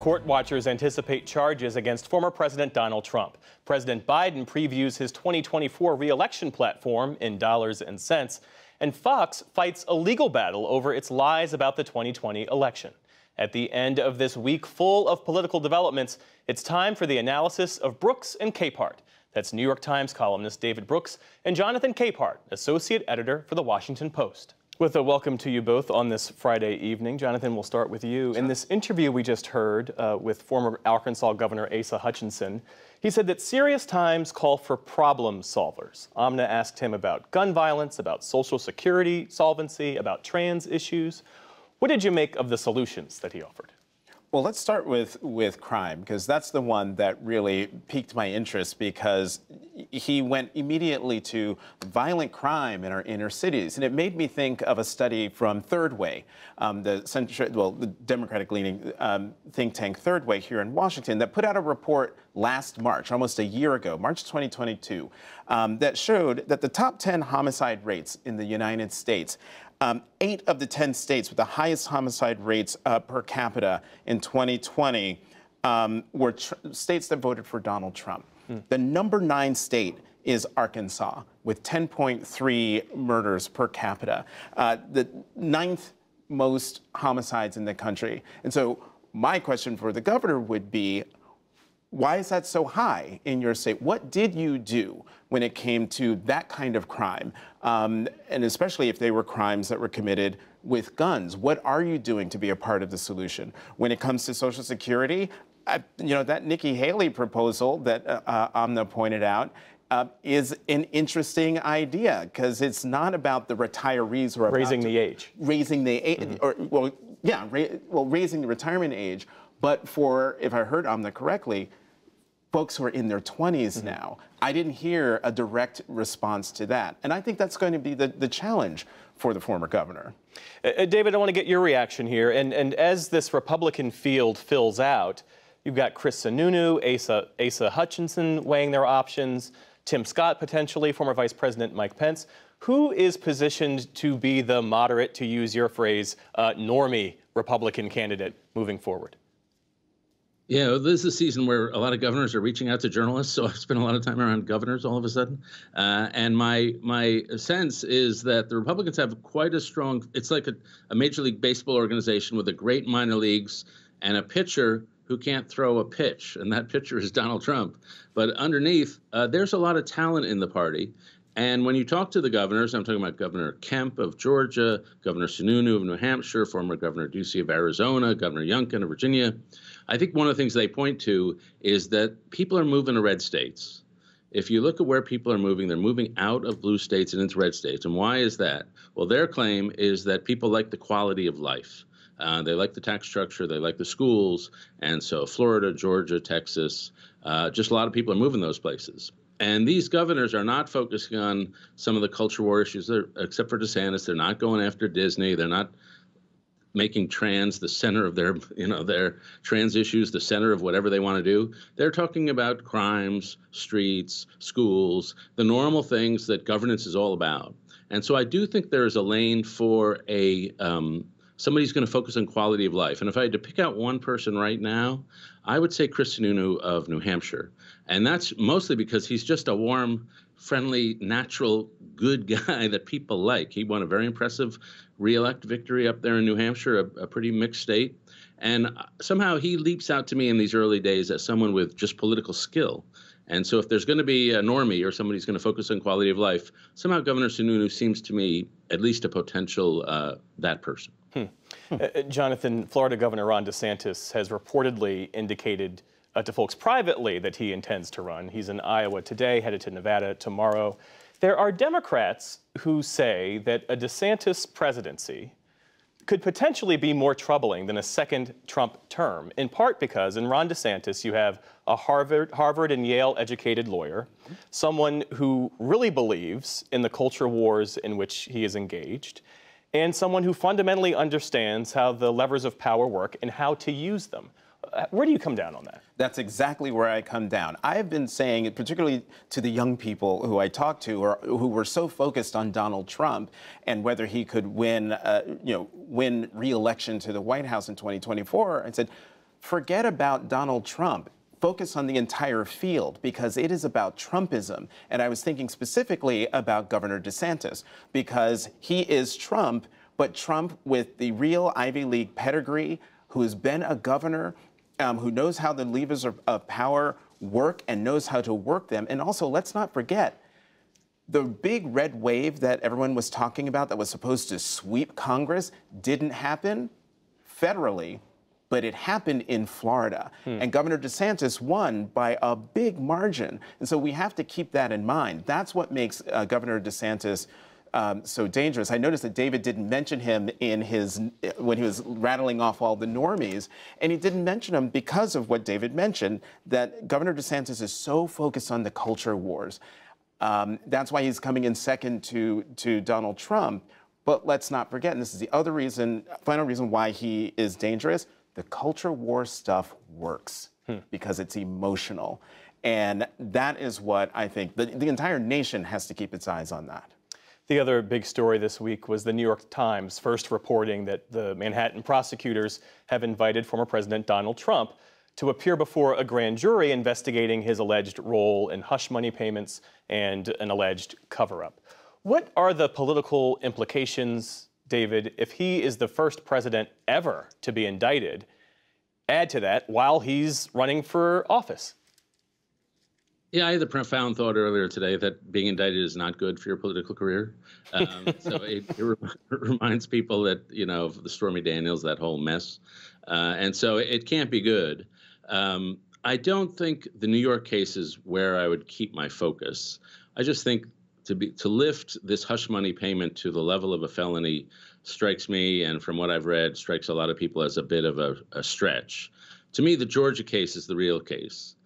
Court watchers anticipate charges against former President Donald Trump. President Biden previews his 2024 re-election platform in dollars and cents, and Fox fights a legal battle over its lies about the 2020 election. At the end of this week full of political developments, it's time for the analysis of Brooks and Capehart. That's New York Times columnist David Brooks and Jonathan Capehart, associate editor for The Washington Post. With a welcome to you both on this Friday evening. Jonathan, we'll start with you. In this interview we just heard with former Arkansas Governor Asa Hutchinson, he said that serious times call for problem solvers. Amna asked him about gun violence, about Social Security solvency, about trans issues. What did you make of the solutions that he offered? Well, let's start with crime, because that's the one that really piqued my interest, because he went immediately to violent crime in our inner cities. And it made me think of a study from Third Way, the Democratic-leaning think tank Third Way here in Washington, that put out a report last March, almost a year ago, March 2022, that showed that the top 10 homicide rates in the United States, 8 of the 10 states with the highest homicide rates per capita in 2020 were states that voted for Donald Trump. The number 9 state is Arkansas, with 10.3 murders per capita, the 9th most homicides in the country. And so my question for the governor would be, why is that so high in your state? What did you do when it came to that kind of crime? And especially if they were crimes that were committed with guns. What are you doing to be a part of the solution? When it comes to Social Security, that Nikki Haley proposal that Amna pointed out is an interesting idea, because it's not about the retirees who are raising the age. Raising the age, raising the retirement age. But for, if I heard Amna correctly, folks who are in their 20s now, I didn't hear a direct response to that. And I think that's going to be the challenge for the former governor. David, I want to get your reaction here. And as this Republican field fills out, you've got Chris Sununu, Asa Hutchinson weighing their options, Tim Scott potentially, former Vice President Mike Pence. Who is positioned to be the moderate, to use your phrase, normie Republican candidate moving forward? Yeah, this is a season where a lot of governors are reaching out to journalists, so I've spent a lot of time around governors all of a sudden. And my sense is that the Republicans have quite a strong, it's like a Major League Baseball organization with a great minor leagues and a pitcher who can't throw a pitch, and that pitcher is Donald Trump. But underneath, there's a lot of talent in the party. And when you talk to the governors, I'm talking about Governor Kemp of Georgia, Governor Sununu of New Hampshire, former Governor Ducey of Arizona, Governor Youngkin of Virginia, I think one of the things they point to is that people are moving to red states. If you look at where people are moving, they're moving out of blue states and into red states. And why is that? Well, their claim is that people like the quality of life. They like the tax structure, they like the schools. And so Florida, Georgia, Texas, just a lot of people are moving those places. And these governors are not focusing on some of the culture war issues, except for DeSantis. They're not going after Disney. They're not making trans the center of their trans issues, the center of whatever they want to do. They're talking about crimes, streets, schools, the normal things that governance is all about. And so I do think there is a lane for somebody who's going to focus on quality of life. And if I had to pick out one person right now, I would say Chris Sununu of New Hampshire. And that's mostly because he's just a warm, friendly, natural, good guy that people like. He won a very impressive re-elect victory up there in New Hampshire, a pretty mixed state. And somehow he leaps out to me in these early days as someone with just political skill. And so if there's going to be a normie or somebody who's going to focus on quality of life, somehow Governor Sununu seems to me at least a potential that person. Jonathan, Florida Governor Ron DeSantis has reportedly indicated to folks privately that he intends to run. He's in Iowa today, headed to Nevada tomorrow. There are Democrats who say that a DeSantis presidency could potentially be more troubling than a second Trump term, in part because in Ron DeSantis you have a Harvard and Yale educated lawyer, someone who really believes in the culture wars in which he is engaged, and someone who fundamentally understands how the levers of power work and how to use them. Where do you come down on that? That's exactly where I come down. I have been saying, particularly to the young people who I talk to, or who were so focused on Donald Trump and whether he could win re-election to the White House in 2024, I said, forget about Donald Trump. Focus on the entire field because it is about Trumpism. And I was thinking specifically about Governor DeSantis because he is Trump, but Trump with the real Ivy League pedigree, who has been a governor, who knows how the levers of power work and knows how to work them. And also, let's not forget, the big red wave that everyone was talking about that was supposed to sweep Congress didn't happen federally, but it happened in Florida. And Governor DeSantis won by a big margin. And so we have to keep that in mind. That's what makes Governor DeSantis so dangerous. I noticed that David didn't mention him in when he was rattling off all the normies, and he didn't mention him because of what David mentioned, that Governor DeSantis is so focused on the culture wars. That's why he's coming in second to Donald Trump. But let's not forget, and this is the other reason, final reason why he is dangerous, the culture war stuff works because it's emotional. And that is what I think the entire nation has to keep its eyes on that. The other big story this week was the New York Times first reporting that the Manhattan prosecutors have invited former President Donald Trump to appear before a grand jury investigating his alleged role in hush money payments and an alleged cover-up. What are the political implications, David, if he is the first president ever to be indicted? Add to that while he's running for office. Yeah, I had the profound thought earlier today that being indicted is not good for your political career. So it reminds people that, of the Stormy Daniels, that whole mess. And so it can't be good. I don't think the New York case is where I would keep my focus. I just think to lift this hush money payment to the level of a felony strikes me, and from what I've read, strikes a lot of people as a bit of a stretch. To me, the Georgia case is the real case.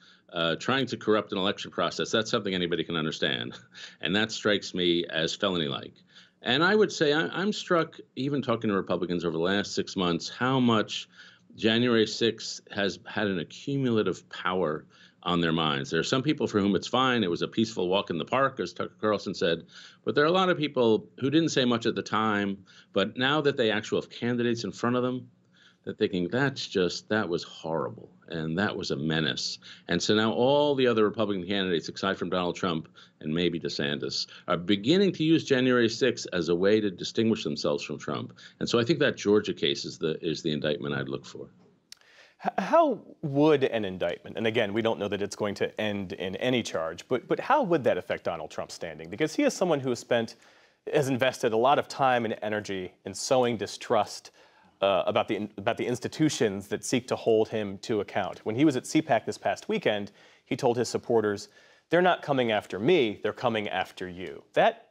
Trying to corrupt an election process, that's something anybody can understand. And that strikes me as felony-like. And I would say I'm struck, even talking to Republicans over the last 6 months, how much January 6th has had an accumulative power on their minds. There are some people for whom it's fine. It was a peaceful walk in the park, as Tucker Carlson said. But there are a lot of people who didn't say much at the time, but now that they actually have candidates in front of them, they're thinking, that was horrible, and that was a menace. And so now all the other Republican candidates, aside from Donald Trump and maybe DeSantis, are beginning to use January 6th as a way to distinguish themselves from Trump. And so I think that Georgia case is the indictment I'd look for. How would an indictment, and again, we don't know that it's going to end in any charge, but how would that affect Donald Trump's standing? Because he is someone who has invested a lot of time and energy in sowing distrust about the institutions that seek to hold him to account. When he was at CPAC this past weekend, he told his supporters, "They're not coming after me, they're coming after you." That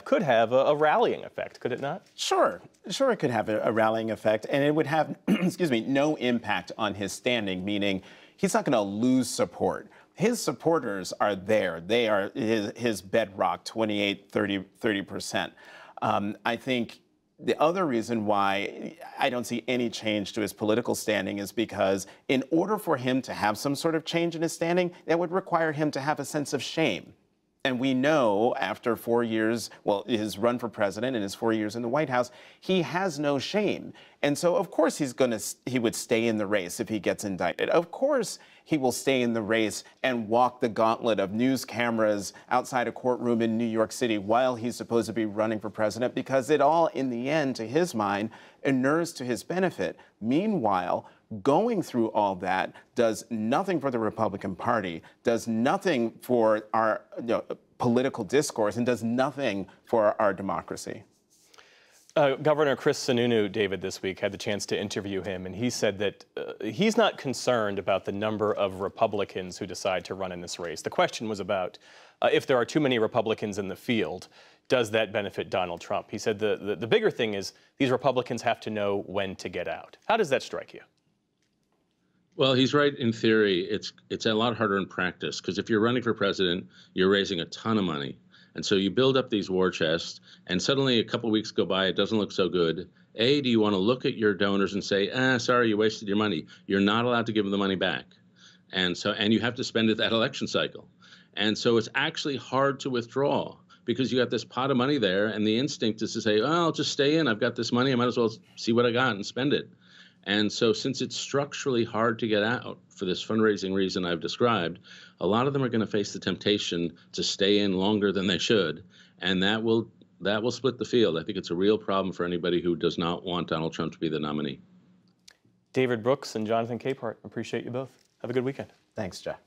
could have a rallying effect, could it not? Sure, it could have a rallying effect, and it would have, no impact on his standing, meaning he's not going to lose support. His supporters are there. They are his bedrock, 28, 30%. I think the other reason why I don't see any change to his political standing is because in order for him to have some sort of change in his standing, that would require him to have a sense of shame. And we know after 4 years, his run for president and his 4 years in the White House, he has no shame. And so, of course, he would stay in the race if he gets indicted. Of course, he will stay in the race and walk the gauntlet of news cameras outside a courtroom in New York City while he's supposed to be running for president, because it all, in the end, to his mind, inures to his benefit. Meanwhile, going through all that does nothing for the Republican Party, does nothing for our political discourse, and does nothing for our democracy. Governor Chris Sununu, David, this week had the chance to interview him, and he said that he's not concerned about the number of Republicans who decide to run in this race. The question was about if there are too many Republicans in the field, does that benefit Donald Trump? He said the bigger thing is these Republicans have to know when to get out. How does that strike you? Well, he's right in theory. It's a lot harder in practice, because if you're running for president, you're raising a ton of money. And so you build up these war chests, and suddenly a couple of weeks go by, it doesn't look so good. Do you want to look at your donors and say, sorry, you wasted your money? You're not allowed to give them the money back. And you have to spend it that election cycle. And so it's actually hard to withdraw, because you got this pot of money there, and the instinct is to say, I'll just stay in. I've got this money. I might as well see what I got and spend it. And so since it's structurally hard to get out for this fundraising reason I've described, a lot of them are going to face the temptation to stay in longer than they should. And that will split the field. I think it's a real problem for anybody who does not want Donald Trump to be the nominee. David Brooks and Jonathan Capehart, appreciate you both. Have a good weekend. Thanks, Jeff.